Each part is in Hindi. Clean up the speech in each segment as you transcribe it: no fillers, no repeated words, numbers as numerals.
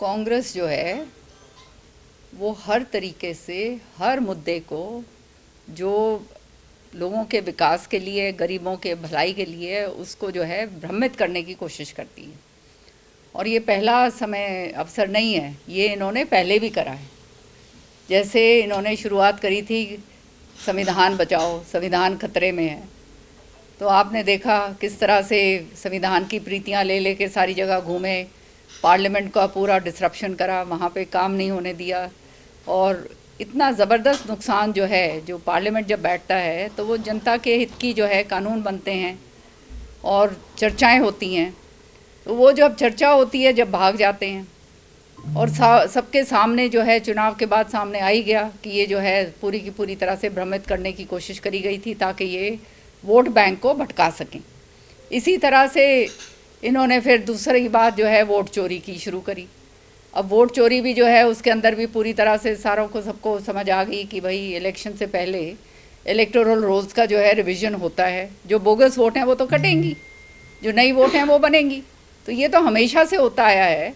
कांग्रेस जो है वो हर तरीके से हर मुद्दे को जो लोगों के विकास के लिए, गरीबों के भलाई के लिए, उसको जो है भ्रमित करने की कोशिश करती है। और ये पहला समय अवसर नहीं है, ये इन्होंने पहले भी करा है। जैसे इन्होंने शुरुआत करी थी संविधान बचाओ, संविधान खतरे में है, तो आपने देखा किस तरह से संविधान की प्रीतियां ले लेके सारी जगह घूमे, पार्लियामेंट का पूरा डिसरप्शन करा, वहाँ पे काम नहीं होने दिया। और इतना ज़बरदस्त नुकसान जो है, जो पार्लियामेंट जब बैठता है तो वो जनता के हित की जो है कानून बनते हैं और चर्चाएं होती हैं, तो वो जब चर्चा होती है जब भाग जाते हैं। और सबके सामने जो है चुनाव के बाद सामने आ ही गया कि ये जो है पूरी की पूरी तरह से भ्रमित करने की कोशिश करी गई थी ताकि ये वोट बैंक को भटका सकें। इसी तरह से इन्होंने फिर दूसरी बात जो है वोट चोरी की शुरू करी। अब वोट चोरी भी जो है उसके अंदर भी पूरी तरह से सारों को सबको समझ आ गई कि भाई इलेक्शन से पहले इलेक्टोरल रोल्स का जो है रिवीजन होता है, जो बोगस वोट हैं वो तो कटेंगी, जो नई वोट हैं वो बनेंगी। तो ये तो हमेशा से होता आया है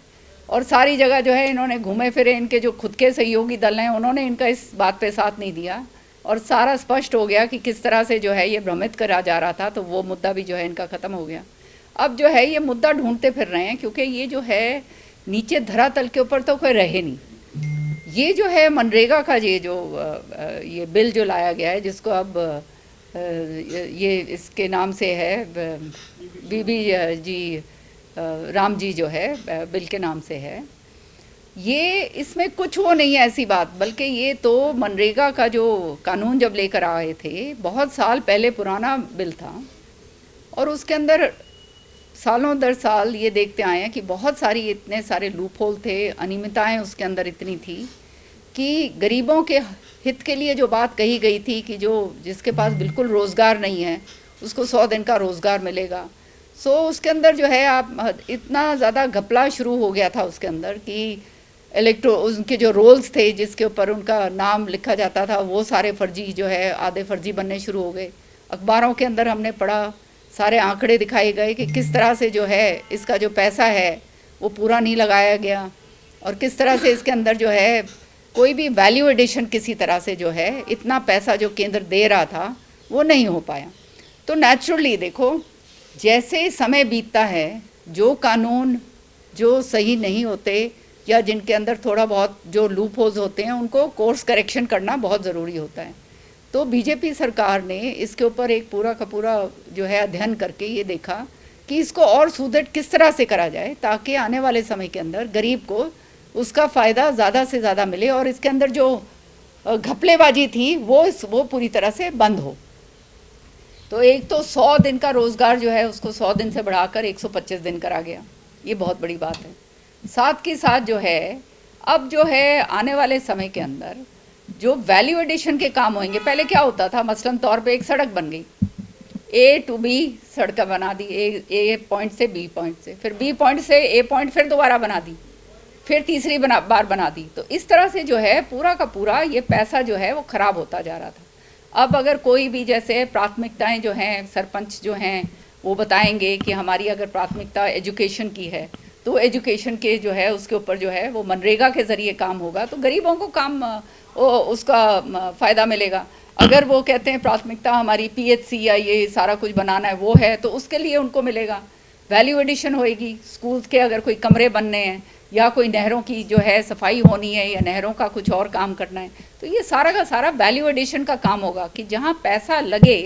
और सारी जगह जो है इन्होंने घूमे फिरे, इनके जो खुद के सहयोगी दल हैं उन्होंने इनका इस बात पे साथ नहीं दिया और सारा स्पष्ट हो गया कि किस तरह से जो है ये भ्रमित करा जा रहा था। तो वो मुद्दा भी जो है इनका ख़त्म हो गया। अब जो है ये मुद्दा ढूंढते फिर रहे हैं, क्योंकि ये जो है नीचे धरातल के ऊपर तो कोई रहे नहीं। ये जो है मनरेगा का ये बिल जो लाया गया है, जिसको अब ये इसके नाम से है बीबी जी राम जी जो है बिल के नाम से है, ये इसमें कुछ वो नहीं है ऐसी बात, बल्कि ये तो मनरेगा का जो कानून जब लेकर आए थे बहुत साल पहले पुराना बिल था और उसके अंदर सालों दर साल ये देखते आए हैं कि बहुत सारी इतने सारे लूप होल थे, अनियमितताएं उसके अंदर इतनी थी कि गरीबों के हित के लिए जो बात कही गई थी कि जो जिसके पास बिल्कुल रोज़गार नहीं है उसको 100 दिन का रोज़गार मिलेगा। सो उसके अंदर जो है आप इतना ज़्यादा घपला शुरू हो गया था उसके अंदर कि उनके जो रोल्स थे जिसके ऊपर उनका नाम लिखा जाता था वो सारे फर्जी जो है आधे फर्जी बनने शुरू हो गए। अखबारों के अंदर हमने पढ़ा, सारे आंकड़े दिखाए गए कि किस तरह से जो है इसका जो पैसा है वो पूरा नहीं लगाया गया और किस तरह से इसके अंदर जो है कोई भी वैल्यू एडिशन किसी तरह से जो है इतना पैसा जो केंद्र दे रहा था वो नहीं हो पाया। तो नेचुरली देखो जैसे समय बीतता है, जो कानून जो सही नहीं होते या जिनके अंदर थोड़ा बहुत जो लूप होल्स होते हैं उनको कोर्स करेक्शन करना बहुत ज़रूरी होता है। तो बीजेपी सरकार ने इसके ऊपर एक पूरा का पूरा जो है अध्ययन करके ये देखा कि इसको और सुदृढ़ किस तरह से करा जाए ताकि आने वाले समय के अंदर गरीब को उसका फ़ायदा ज़्यादा से ज़्यादा मिले और इसके अंदर जो घपलेबाजी थी वो पूरी तरह से बंद हो। तो एक तो 100 दिन का रोज़गार जो है उसको 100 दिन से बढ़ाकर 125 दिन करा गया, ये बहुत बड़ी बात है। साथ के साथ जो है अब जो है आने वाले समय के अंदर जो वैल्यू एडिशन के काम होंगे, पहले क्या होता था मसलन तौर पे एक सड़क बन गई, ए टू बी सड़क बना दी, ए पॉइंट से बी पॉइंट से, फिर बी पॉइंट से ए पॉइंट फिर दोबारा बना दी, फिर तीसरी बार बना दी। तो इस तरह से जो है पूरा का पूरा ये पैसा जो है वो ख़राब होता जा रहा था। अब अगर कोई भी जैसे प्राथमिकताएं जो हैं सरपंच जो हैं वो बताएंगे कि हमारी अगर प्राथमिकता एजुकेशन की है तो एजुकेशन के जो है उसके ऊपर जो है वो मनरेगा के ज़रिए काम होगा तो गरीबों को काम उसका फ़ायदा मिलेगा। अगर वो कहते हैं प्राथमिकता हमारी पीएचसी या ये सारा कुछ बनाना है वो है तो उसके लिए उनको मिलेगा। वैल्यू एडिशन होएगी, स्कूल्स के अगर कोई कमरे बनने हैं या कोई नहरों की जो है सफाई होनी है या नहरों का कुछ और काम करना है तो ये सारा का सारा वैल्यू एडिशन का काम होगा कि जहाँ पैसा लगे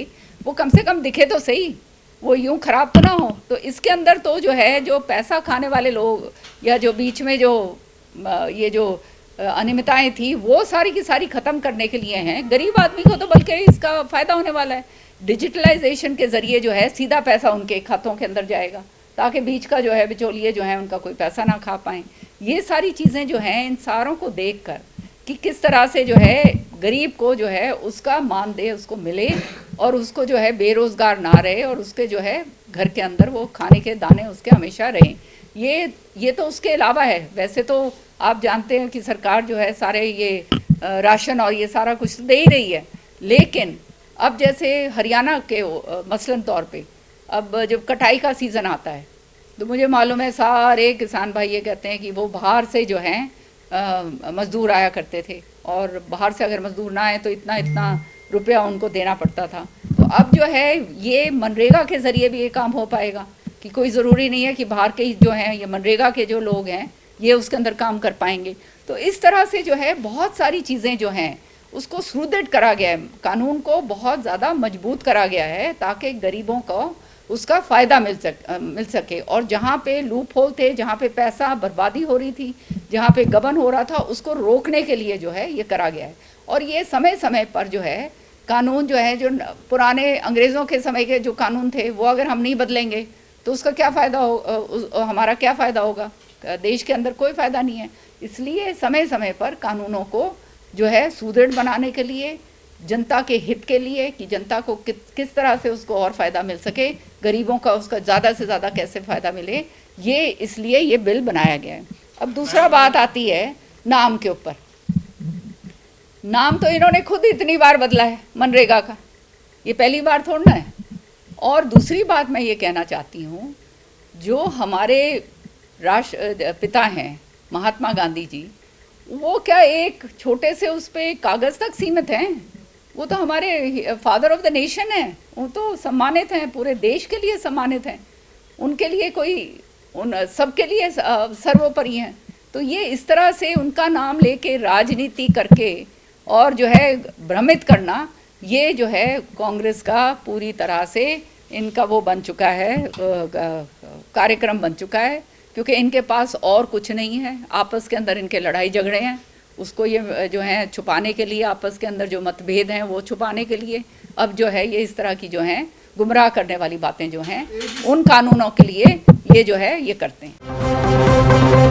वो कम से कम दिखे तो सही, वो यूँ ख़राब तो ना हो। तो इसके अंदर तो जो है जो पैसा खाने वाले लोग या जो बीच में जो ये जो अनियमितताएं थी वो सारी की सारी ख़त्म करने के लिए हैं। गरीब आदमी को तो बल्कि इसका फ़ायदा होने वाला है, डिजिटलाइजेशन के ज़रिए जो है सीधा पैसा उनके खातों के अंदर जाएगा ताकि बीच का जो है बिचौलिए जो है उनका कोई पैसा ना खा पाएँ। ये सारी चीज़ें जो हैं इन सारों को देख कर कि किस तरह से जो है गरीब को जो है उसका मानदेय उसको मिले और उसको जो है बेरोज़गार ना रहे और उसके जो है घर के अंदर वो खाने के दाने उसके हमेशा रहें। ये तो उसके अलावा है। वैसे तो आप जानते हैं कि सरकार जो है सारे ये राशन और ये सारा कुछ दे ही रही है, लेकिन अब जैसे हरियाणा के मसलन तौर पे अब जब कटाई का सीज़न आता है तो मुझे मालूम है सारे किसान भाई ये कहते हैं कि वो बाहर से जो हैं मज़दूर आया करते थे, और बाहर से अगर मज़दूर ना आए तो इतना इतना रुपया उनको देना पड़ता था। तो अब जो है ये मनरेगा के ज़रिए भी ये काम हो पाएगा, कि कोई ज़रूरी नहीं है कि बाहर के जो हैं, ये मनरेगा के जो लोग हैं ये उसके अंदर काम कर पाएंगे। तो इस तरह से जो है बहुत सारी चीज़ें जो हैं उसको सुदृढ़ करा गया है, कानून को बहुत ज़्यादा मजबूत करा गया है, ताकि गरीबों को उसका फ़ायदा मिल सके। और जहाँ पे लूप होल थे, जहाँ पे पैसा बर्बादी हो रही थी, जहाँ पे गबन हो रहा था, उसको रोकने के लिए जो है ये करा गया है। और ये समय समय पर जो है कानून जो है, जो पुराने अंग्रेज़ों के समय के जो कानून थे वो अगर हम नहीं बदलेंगे तो उसका क्या फ़ायदा हो, हमारा क्या फ़ायदा होगा, देश के अंदर कोई फ़ायदा नहीं है। इसलिए समय समय पर कानूनों को जो है सुदृढ़ बनाने के लिए, जनता के हित के लिए, कि जनता को किस तरह से उसको और फ़ायदा मिल सके, गरीबों का उसका ज़्यादा से ज़्यादा कैसे फ़ायदा मिले, ये इसलिए ये बिल बनाया गया है। अब दूसरा बात आती है नाम के ऊपर। नाम तो इन्होंने खुद इतनी बार बदला है मनरेगा का, ये पहली बार थोड़ा ना है। और दूसरी बात मैं ये कहना चाहती हूँ, जो हमारे राष्ट्र पिता हैं महात्मा गांधी जी, वो क्या एक छोटे से उस पे कागज़ तक सीमित हैं? वो तो हमारे फादर ऑफ द नेशन हैं, वो तो सम्मानित हैं, पूरे देश के लिए सम्मानित हैं। उनके लिए कोई, उन सबके लिए सर्वोपरि हैं। तो ये इस तरह से उनका नाम लेके राजनीति करके और जो है भ्रमित करना, ये जो है कांग्रेस का पूरी तरह से इनका वो बन चुका है, कार्यक्रम बन चुका है। क्योंकि इनके पास और कुछ नहीं है, आपस के अंदर इनके लड़ाई झगड़े हैं, उसको ये जो है छुपाने के लिए, आपस के अंदर जो मतभेद हैं वो छुपाने के लिए अब जो है ये इस तरह की जो हैं गुमराह करने वाली बातें जो हैं, उन कानूनों के लिए ये जो है ये करते हैं।